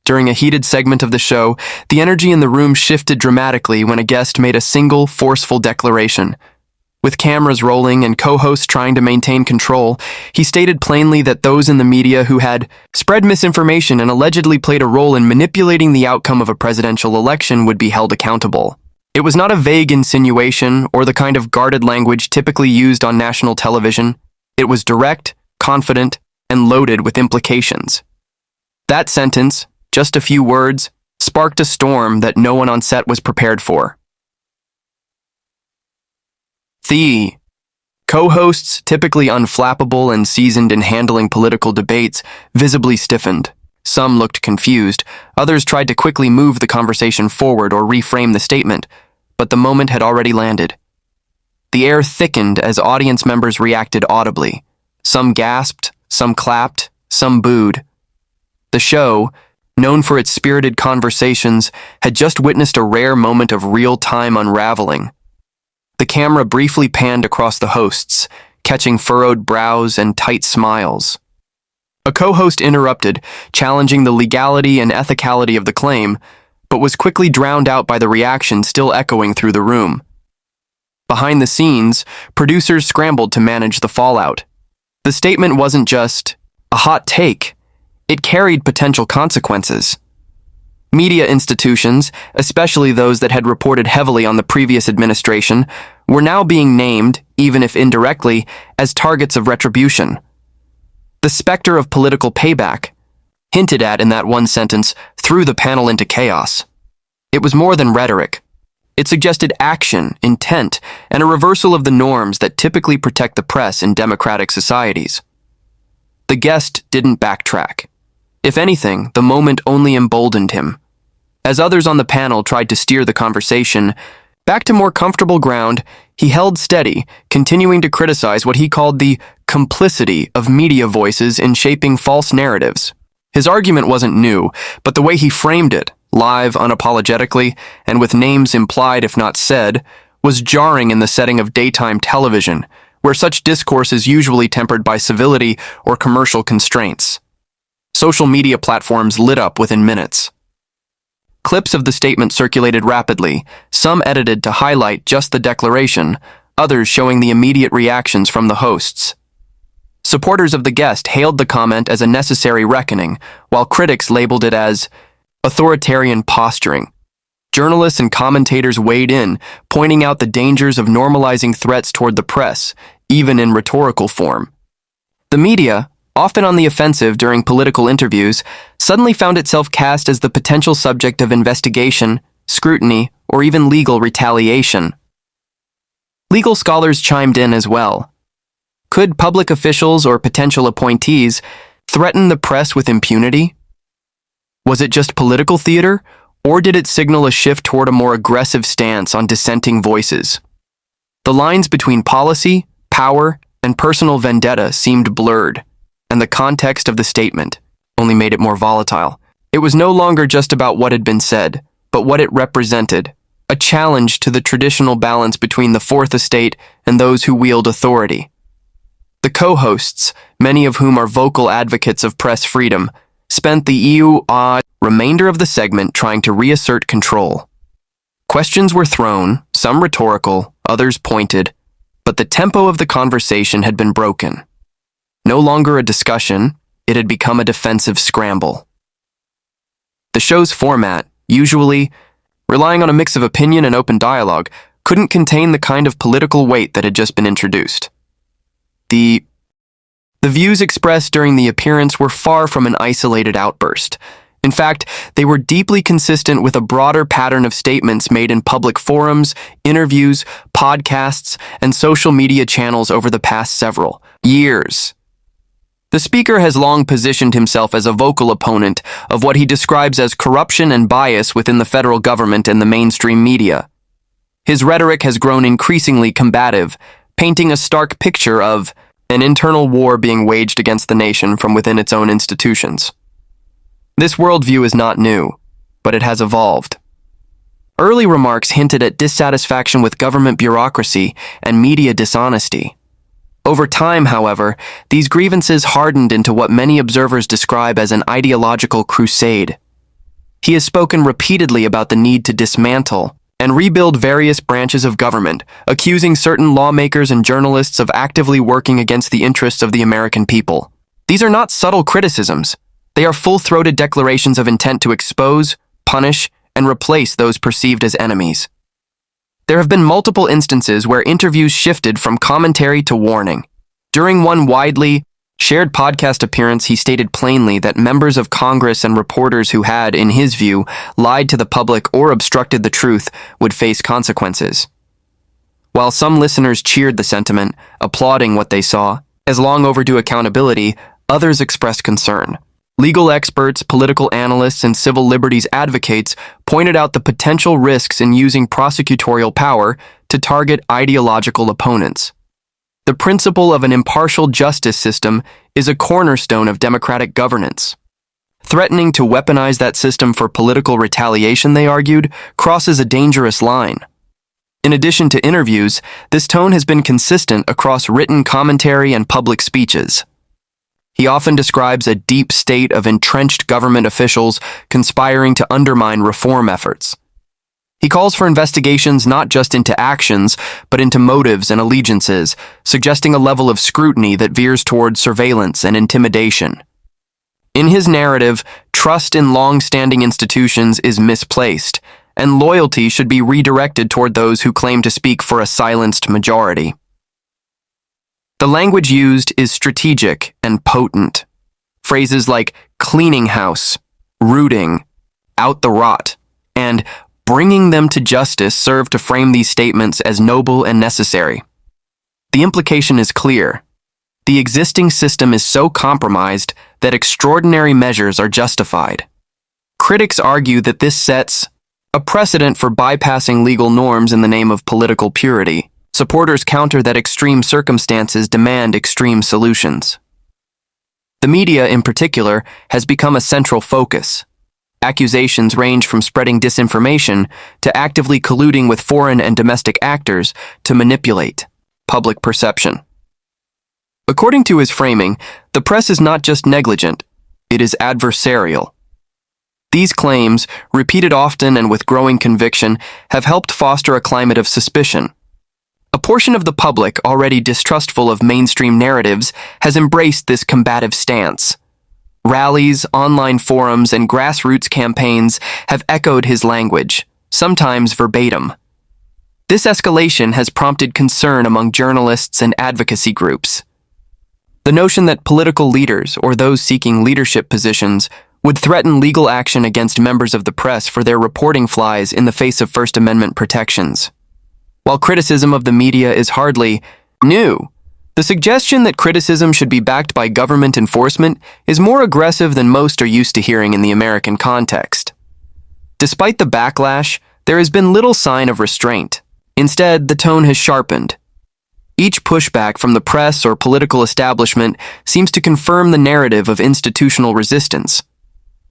During a heated segment of the show, the energy in the room shifted dramatically when a guest made a single, forceful declaration. With cameras rolling and co-hosts trying to maintain control, he stated plainly that those in the media who had spread misinformation and allegedly played a role in manipulating the outcome of a presidential election would be held accountable. It was not a vague insinuation or the kind of guarded language typically used on national television. It was direct, confident, and loaded with implications. That sentence, just a few words, sparked a storm that no one on set was prepared for. The co-hosts, typically unflappable and seasoned in handling political debates, visibly stiffened. Some looked confused, others tried to quickly move the conversation forward or reframe the statement, but the moment had already landed. The air thickened as audience members reacted audibly. Some gasped, some clapped, some booed. The show, known for its spirited conversations, had just witnessed a rare moment of real-time unraveling. The camera briefly panned across the hosts, catching furrowed brows and tight smiles. A co-host interrupted, challenging the legality and ethicality of the claim, but was quickly drowned out by the reaction still echoing through the room. Behind the scenes, producers scrambled to manage the fallout. The statement wasn't just a hot take. It carried potential consequences. Media institutions, especially those that had reported heavily on the previous administration, were now being named, even if indirectly, as targets of retribution. The specter of political payback, hinted at in that one sentence, threw the panel into chaos. It was more than rhetoric. It suggested action, intent, and a reversal of the norms that typically protect the press in democratic societies. The guest didn't backtrack. If anything, the moment only emboldened him. As others on the panel tried to steer the conversation back to more comfortable ground, he held steady, continuing to criticize what he called the complicity of media voices in shaping false narratives. His argument wasn't new, but the way he framed it, live, unapologetically, and with names implied if not said, was jarring in the setting of daytime television, where such discourse is usually tempered by civility or commercial constraints. Social media platforms lit up within minutes. Clips of the statement circulated rapidly, some edited to highlight just the declaration, others showing the immediate reactions from the hosts. Supporters of the guest hailed the comment as a necessary reckoning, while critics labeled it as authoritarian posturing. Journalists and commentators weighed in, pointing out the dangers of normalizing threats toward the press, even in rhetorical form. The media, often on the offensive during political interviews, suddenly found itself cast as the potential subject of investigation, scrutiny, or even legal retaliation. Legal scholars chimed in as well. Could public officials or potential appointees threaten the press with impunity? Was it just political theater, or did it signal a shift toward a more aggressive stance on dissenting voices? The lines between policy, power, and personal vendetta seemed blurred, and the context of the statement only made it more volatile. It was no longer just about what had been said, but what it represented, a challenge to the traditional balance between the Fourth Estate and those who wield authority. The co-hosts, many of whom are vocal advocates of press freedom, spent the remainder of the segment trying to reassert control. Questions were thrown, some rhetorical, others pointed, but the tempo of the conversation had been broken. No longer a discussion, it had become a defensive scramble. The show's format, usually relying on a mix of opinion and open dialogue, couldn't contain the kind of political weight that had just been introduced. The views expressed during the appearance were far from an isolated outburst. In fact, they were deeply consistent with a broader pattern of statements made in public forums, interviews, podcasts, and social media channels over the past several years. The speaker has long positioned himself as a vocal opponent of what he describes as corruption and bias within the federal government and the mainstream media. His rhetoric has grown increasingly combative, painting a stark picture of an internal war being waged against the nation from within its own institutions. This worldview is not new, but it has evolved. Early remarks hinted at dissatisfaction with government bureaucracy and media dishonesty. Over time, however, these grievances hardened into what many observers describe as an ideological crusade. He has spoken repeatedly about the need to dismantle and rebuild various branches of government, accusing certain lawmakers and journalists of actively working against the interests of the American people. These are not subtle criticisms. They are full-throated declarations of intent to expose, punish, and replace those perceived as enemies. There have been multiple instances where interviews shifted from commentary to warning. During one widely shared podcast appearance, he stated plainly that members of Congress and reporters who had, in his view, lied to the public or obstructed the truth would face consequences. While some listeners cheered the sentiment, applauding what they saw as long overdue accountability, others expressed concern. Legal experts, political analysts, and civil liberties advocates pointed out the potential risks in using prosecutorial power to target ideological opponents. The principle of an impartial justice system is a cornerstone of democratic governance. Threatening to weaponize that system for political retaliation, they argued, crosses a dangerous line. In addition to interviews, this tone has been consistent across written commentary and public speeches. He often describes a deep state of entrenched government officials conspiring to undermine reform efforts. He calls for investigations not just into actions, but into motives and allegiances, suggesting a level of scrutiny that veers toward surveillance and intimidation. In his narrative, trust in long-standing institutions is misplaced, and loyalty should be redirected toward those who claim to speak for a silenced majority. The language used is strategic and potent. Phrases like cleaning house, rooting, out the rot, and bringing them to justice serve to frame these statements as noble and necessary. The implication is clear. The existing system is so compromised that extraordinary measures are justified. Critics argue that this sets a precedent for bypassing legal norms in the name of political purity. Supporters counter that extreme circumstances demand extreme solutions. The media, in particular, has become a central focus. Accusations range from spreading disinformation to actively colluding with foreign and domestic actors to manipulate public perception. According to his framing, the press is not just negligent, it is adversarial. These claims, repeated often and with growing conviction, have helped foster a climate of suspicion. A portion of the public, already distrustful of mainstream narratives, has embraced this combative stance. Rallies, online forums, and grassroots campaigns have echoed his language, sometimes verbatim. This escalation has prompted concern among journalists and advocacy groups. The notion that political leaders or those seeking leadership positions would threaten legal action against members of the press for their reporting flies in the face of First Amendment protections. While criticism of the media is hardly new, the suggestion that criticism should be backed by government enforcement is more aggressive than most are used to hearing in the American context. Despite the backlash, there has been little sign of restraint. Instead, the tone has sharpened. Each pushback from the press or political establishment seems to confirm the narrative of institutional resistance.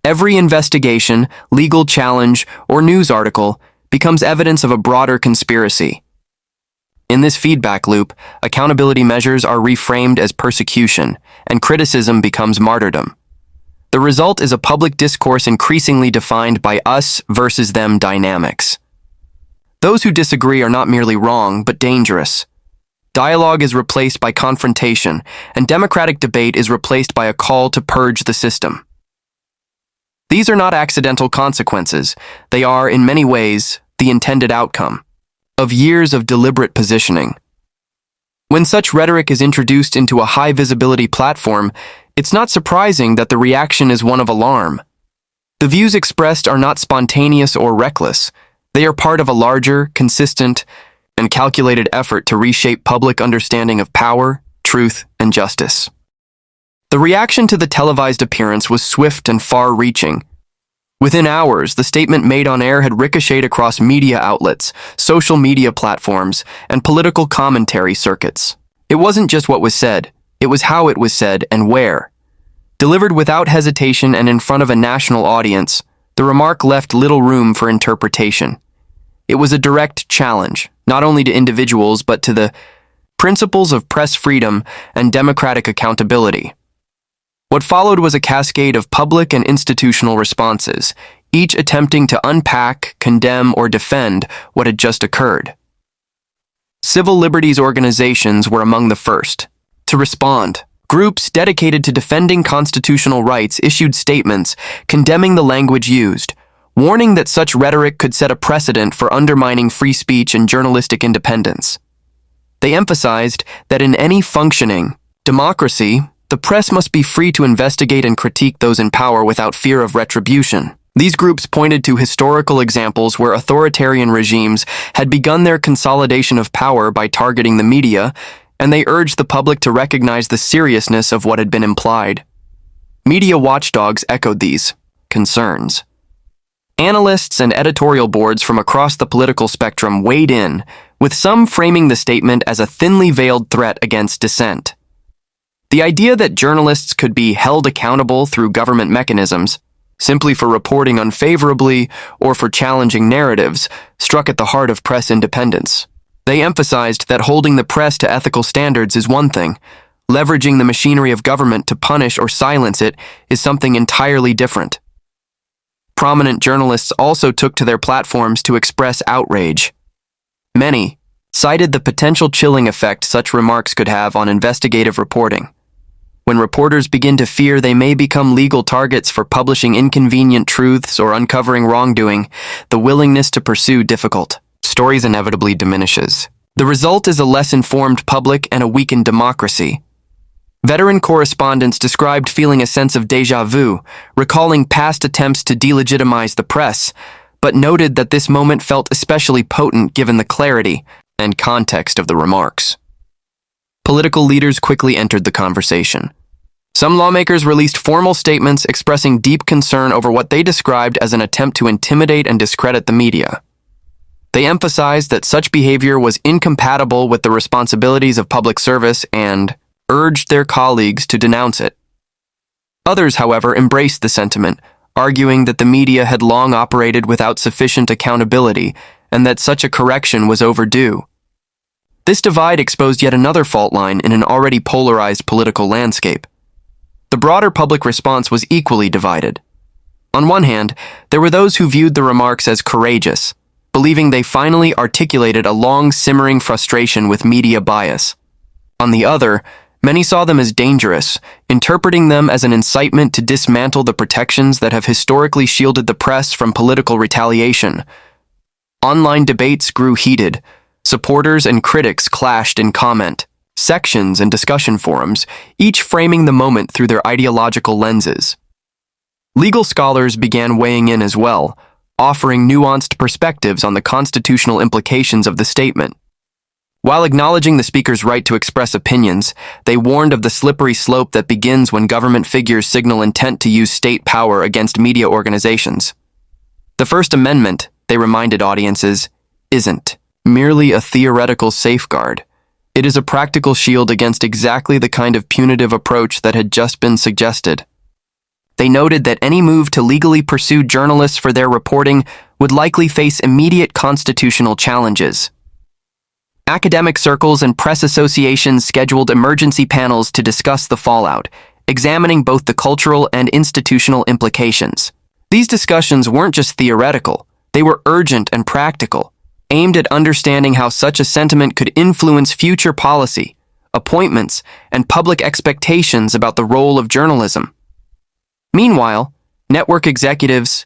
Every investigation, legal challenge, or news article becomes evidence of a broader conspiracy. In this feedback loop, accountability measures are reframed as persecution, and criticism becomes martyrdom. The result is a public discourse increasingly defined by us versus them dynamics. Those who disagree are not merely wrong, but dangerous. Dialogue is replaced by confrontation, and democratic debate is replaced by a call to purge the system. These are not accidental consequences. They are, in many ways, the intended outcome of years of deliberate positioning. When such rhetoric is introduced into a high-visibility platform, it's not surprising that the reaction is one of alarm. The views expressed are not spontaneous or reckless. They are part of a larger, consistent, and calculated effort to reshape public understanding of power, truth, and justice. The reaction to the televised appearance was swift and far-reaching. Within hours, the statement made on air had ricocheted across media outlets, social media platforms, and political commentary circuits. It wasn't just what was said, it was how it was said and where. Delivered without hesitation and in front of a national audience, the remark left little room for interpretation. It was a direct challenge, not only to individuals but to the principles of press freedom and democratic accountability. What followed was a cascade of public and institutional responses, each attempting to unpack, condemn, or defend what had just occurred. Civil liberties organizations were among the first to respond. Groups dedicated to defending constitutional rights issued statements condemning the language used, warning that such rhetoric could set a precedent for undermining free speech and journalistic independence. They emphasized that in any functioning democracy, the press must be free to investigate and critique those in power without fear of retribution. These groups pointed to historical examples where authoritarian regimes had begun their consolidation of power by targeting the media, and they urged the public to recognize the seriousness of what had been implied. Media watchdogs echoed these concerns. Analysts and editorial boards from across the political spectrum weighed in, with some framing the statement as a thinly veiled threat against dissent. The idea that journalists could be held accountable through government mechanisms, simply for reporting unfavorably or for challenging narratives, struck at the heart of press independence. They emphasized that holding the press to ethical standards is one thing. Leveraging the machinery of government to punish or silence it is something entirely different. Prominent journalists also took to their platforms to express outrage. Many cited the potential chilling effect such remarks could have on investigative reporting. When reporters begin to fear they may become legal targets for publishing inconvenient truths or uncovering wrongdoing, the willingness to pursue difficult stories inevitably diminishes. The result is a less informed public and a weakened democracy. Veteran correspondents described feeling a sense of déjà vu, recalling past attempts to delegitimize the press, but noted that this moment felt especially potent given the clarity and context of the remarks. Political leaders quickly entered the conversation. Some lawmakers released formal statements expressing deep concern over what they described as an attempt to intimidate and discredit the media. They emphasized that such behavior was incompatible with the responsibilities of public service and urged their colleagues to denounce it. Others, however, embraced the sentiment, arguing that the media had long operated without sufficient accountability and that such a correction was overdue. This divide exposed yet another fault line in an already polarized political landscape. The broader public response was equally divided. On one hand, there were those who viewed the remarks as courageous, believing they finally articulated a long-simmering frustration with media bias. On the other, many saw them as dangerous, interpreting them as an incitement to dismantle the protections that have historically shielded the press from political retaliation. Online debates grew heated. Supporters and critics clashed in comment sections and discussion forums, each framing the moment through their ideological lenses. Legal scholars began weighing in as well, offering nuanced perspectives on the constitutional implications of the statement. While acknowledging the speaker's right to express opinions, they warned of the slippery slope that begins when government figures signal intent to use state power against media organizations. The First Amendment, they reminded audiences, isn't merely a theoretical safeguard. It is a practical shield against exactly the kind of punitive approach that had just been suggested. They noted that any move to legally pursue journalists for their reporting would likely face immediate constitutional challenges. Academic circles and press associations scheduled emergency panels to discuss the fallout, examining both the cultural and institutional implications. These discussions weren't just theoretical, they were urgent and practical, aimed at understanding how such a sentiment could influence future policy, appointments, and public expectations about the role of journalism. Meanwhile, network executives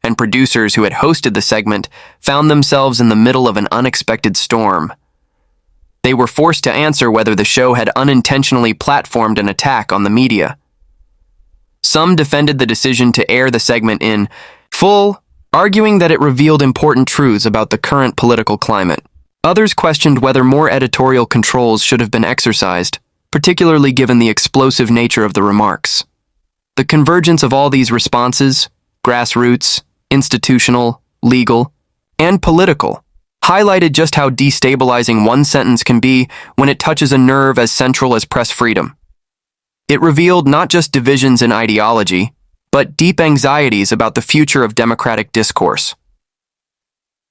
and producers who had hosted the segment found themselves in the middle of an unexpected storm. They were forced to answer whether the show had unintentionally platformed an attack on the media. Some defended the decision to air the segment in full, arguing that it revealed important truths about the current political climate. Others questioned whether more editorial controls should have been exercised, particularly given the explosive nature of the remarks. The convergence of all these responses, grassroots, institutional, legal, and political, highlighted just how destabilizing one sentence can be when it touches a nerve as central as press freedom. It revealed not just divisions in ideology, but deep anxieties about the future of democratic discourse.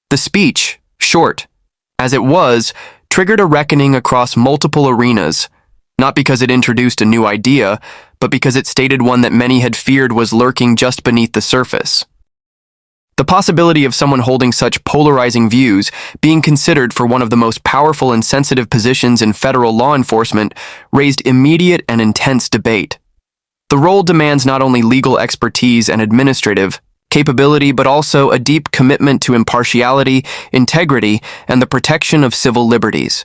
The speech, short as it was, triggered a reckoning across multiple arenas, not because it introduced a new idea, but because it stated one that many had feared was lurking just beneath the surface. The possibility of someone holding such polarizing views being considered for one of the most powerful and sensitive positions in federal law enforcement raised immediate and intense debate. The role demands not only legal expertise and administrative capability, but also a deep commitment to impartiality, integrity, and the protection of civil liberties.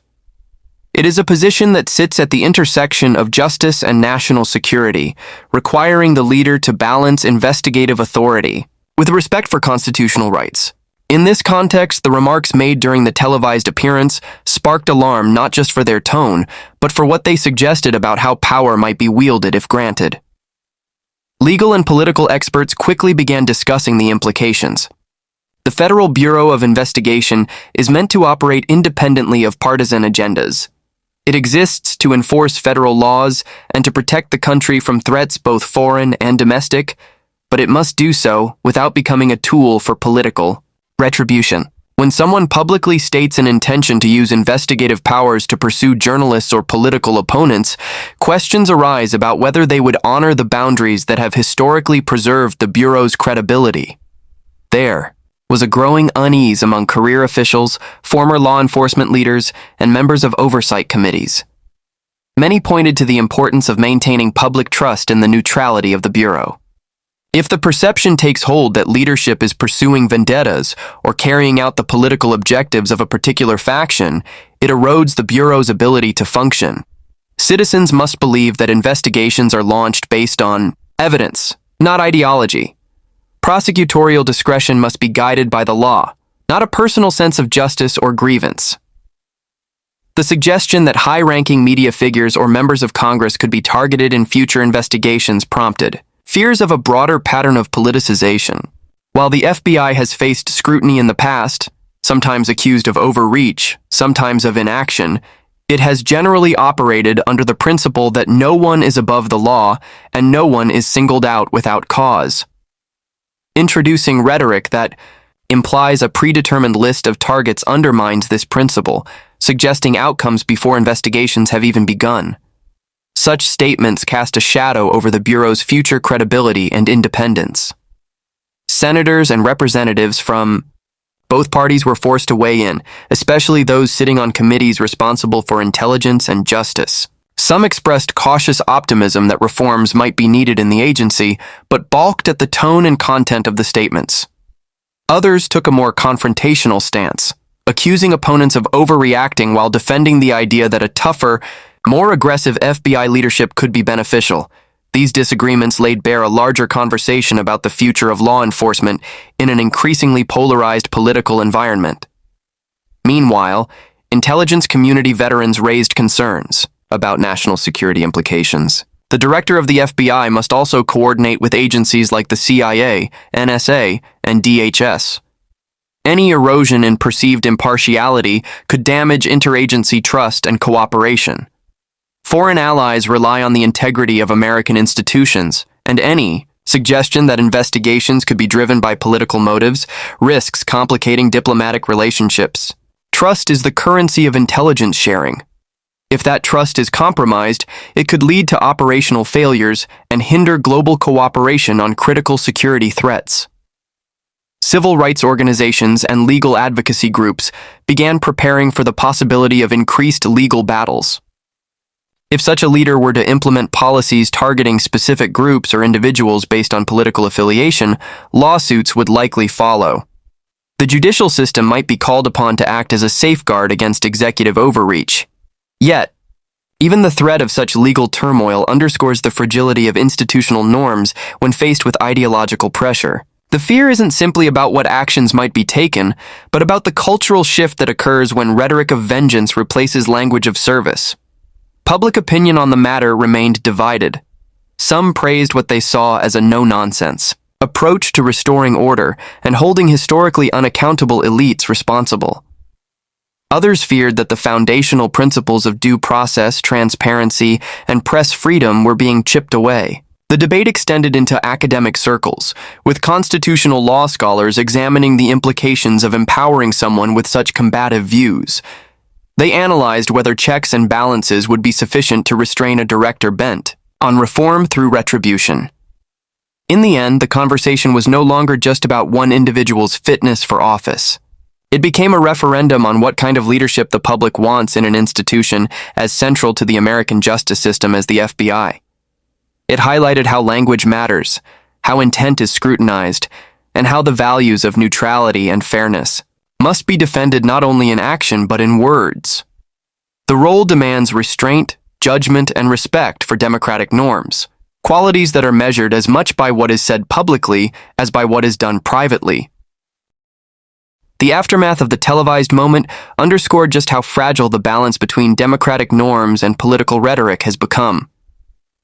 It is a position that sits at the intersection of justice and national security, requiring the leader to balance investigative authority with respect for constitutional rights. In this context, the remarks made during the televised appearance sparked alarm not just for their tone, but for what they suggested about how power might be wielded if granted. Legal and political experts quickly began discussing the implications. The Federal Bureau of Investigation is meant to operate independently of partisan agendas. It exists to enforce federal laws and to protect the country from threats both foreign and domestic, but it must do so without becoming a tool for political retribution. When someone publicly states an intention to use investigative powers to pursue journalists or political opponents, questions arise about whether they would honor the boundaries that have historically preserved the Bureau's credibility. There was a growing unease among career officials, former law enforcement leaders, and members of oversight committees. Many pointed to the importance of maintaining public trust in the neutrality of the Bureau. If the perception takes hold that leadership is pursuing vendettas or carrying out the political objectives of a particular faction, it erodes the Bureau's ability to function. Citizens must believe that investigations are launched based on evidence, not ideology. Prosecutorial discretion must be guided by the law, not a personal sense of justice or grievance. The suggestion that high-ranking media figures or members of Congress could be targeted in future investigations prompted fears of a broader pattern of politicization. While the FBI has faced scrutiny in the past, sometimes accused of overreach, sometimes of inaction, it has generally operated under the principle that no one is above the law and no one is singled out without cause. Introducing rhetoric that implies a predetermined list of targets undermines this principle, suggesting outcomes before investigations have even begun. Such statements cast a shadow over the Bureau's future credibility and independence. Senators and representatives from both parties were forced to weigh in, especially those sitting on committees responsible for intelligence and justice. Some expressed cautious optimism that reforms might be needed in the agency, but balked at the tone and content of the statements. Others took a more confrontational stance, accusing opponents of overreacting while defending the idea that a tougher, more aggressive FBI leadership could be beneficial. These disagreements laid bare a larger conversation about the future of law enforcement in an increasingly polarized political environment. Meanwhile, intelligence community veterans raised concerns about national security implications. The director of the FBI must also coordinate with agencies like the CIA, NSA, and DHS. Any erosion in perceived impartiality could damage interagency trust and cooperation. Foreign allies rely on the integrity of American institutions, and any suggestion that investigations could be driven by political motives risks complicating diplomatic relationships. Trust is the currency of intelligence sharing. If that trust is compromised, it could lead to operational failures and hinder global cooperation on critical security threats. Civil rights organizations and legal advocacy groups began preparing for the possibility of increased legal battles. If such a leader were to implement policies targeting specific groups or individuals based on political affiliation, lawsuits would likely follow. The judicial system might be called upon to act as a safeguard against executive overreach. Yet, even the threat of such legal turmoil underscores the fragility of institutional norms when faced with ideological pressure. The fear isn't simply about what actions might be taken, but about the cultural shift that occurs when rhetoric of vengeance replaces language of service. Public opinion on the matter remained divided. Some praised what they saw as a no-nonsense approach to restoring order and holding historically unaccountable elites responsible. Others feared that the foundational principles of due process, transparency, and press freedom were being chipped away. The debate extended into academic circles, with constitutional law scholars examining the implications of empowering someone with such combative views. They analyzed whether checks and balances would be sufficient to restrain a director bent on reform through retribution. In the end, the conversation was no longer just about one individual's fitness for office. It became a referendum on what kind of leadership the public wants in an institution as central to the American justice system as the FBI. It highlighted how language matters, how intent is scrutinized, and how the values of neutrality and fairness must be defended not only in action but in words. The role demands restraint, judgment, and respect for democratic norms, qualities that are measured as much by what is said publicly as by what is done privately. The aftermath of the televised moment underscored just how fragile the balance between democratic norms and political rhetoric has become.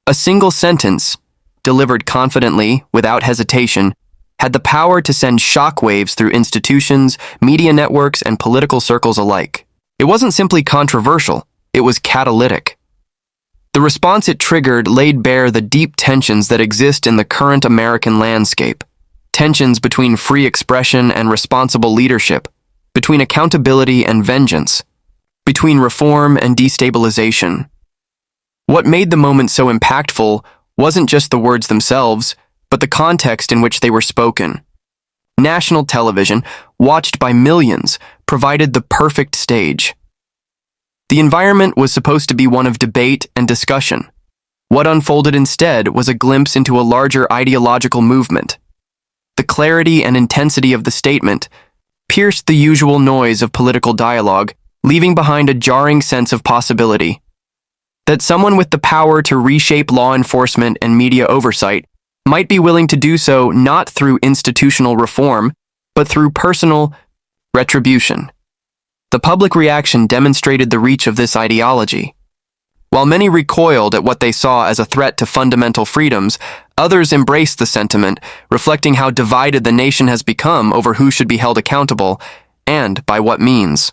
A single sentence, delivered confidently, without hesitation, had the power to send shockwaves through institutions, media networks, and political circles alike. It wasn't simply controversial, it was catalytic. The response it triggered laid bare the deep tensions that exist in the current American landscape. Tensions between free expression and responsible leadership, between accountability and vengeance, between reform and destabilization. What made the moment so impactful wasn't just the words themselves, but the context in which they were spoken. National television, watched by millions, provided the perfect stage. The environment was supposed to be one of debate and discussion. What unfolded instead was a glimpse into a larger ideological movement. The clarity and intensity of the statement pierced the usual noise of political dialogue, leaving behind a jarring sense of possibility. That someone with the power to reshape law enforcement and media oversight might be willing to do so not through institutional reform, but through personal retribution. The public reaction demonstrated the reach of this ideology. While many recoiled at what they saw as a threat to fundamental freedoms, others embraced the sentiment, reflecting how divided the nation has become over who should be held accountable and by what means.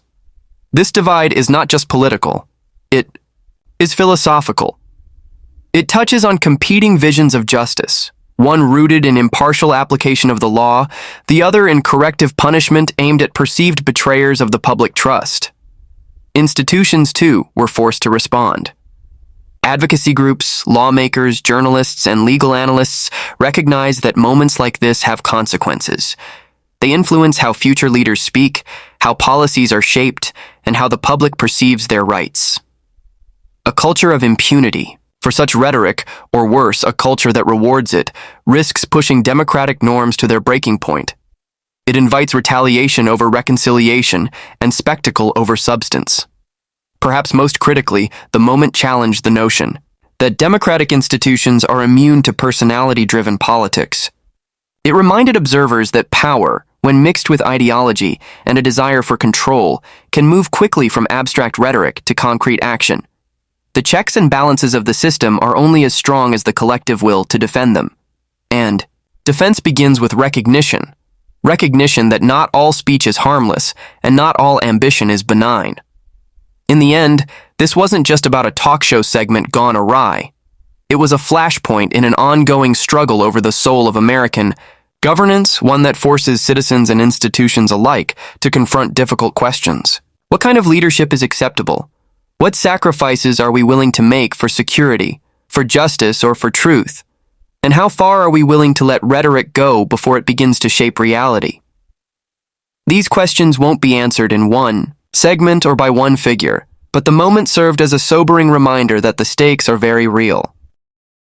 This divide is not just political, it is philosophical. It touches on competing visions of justice, one rooted in impartial application of the law, the other in corrective punishment aimed at perceived betrayers of the public trust. Institutions, too, were forced to respond. Advocacy groups, lawmakers, journalists, and legal analysts recognize that moments like this have consequences. They influence how future leaders speak, how policies are shaped, and how the public perceives their rights. A culture of impunity, for such rhetoric, or worse, a culture that rewards it, risks pushing democratic norms to their breaking point. It invites retaliation over reconciliation and spectacle over substance. Perhaps most critically, the moment challenged the notion that democratic institutions are immune to personality-driven politics. It reminded observers that power, when mixed with ideology and a desire for control, can move quickly from abstract rhetoric to concrete action. The checks and balances of the system are only as strong as the collective will to defend them. And defense begins with recognition. Recognition that not all speech is harmless and not all ambition is benign. In the end, this wasn't just about a talk show segment gone awry. It was a flashpoint in an ongoing struggle over the soul of American governance, one that forces citizens and institutions alike to confront difficult questions. What kind of leadership is acceptable? What sacrifices are we willing to make for security, for justice, or for truth? And how far are we willing to let rhetoric go before it begins to shape reality? These questions won't be answered in one segment or by one figure, but the moment served as a sobering reminder that the stakes are very real.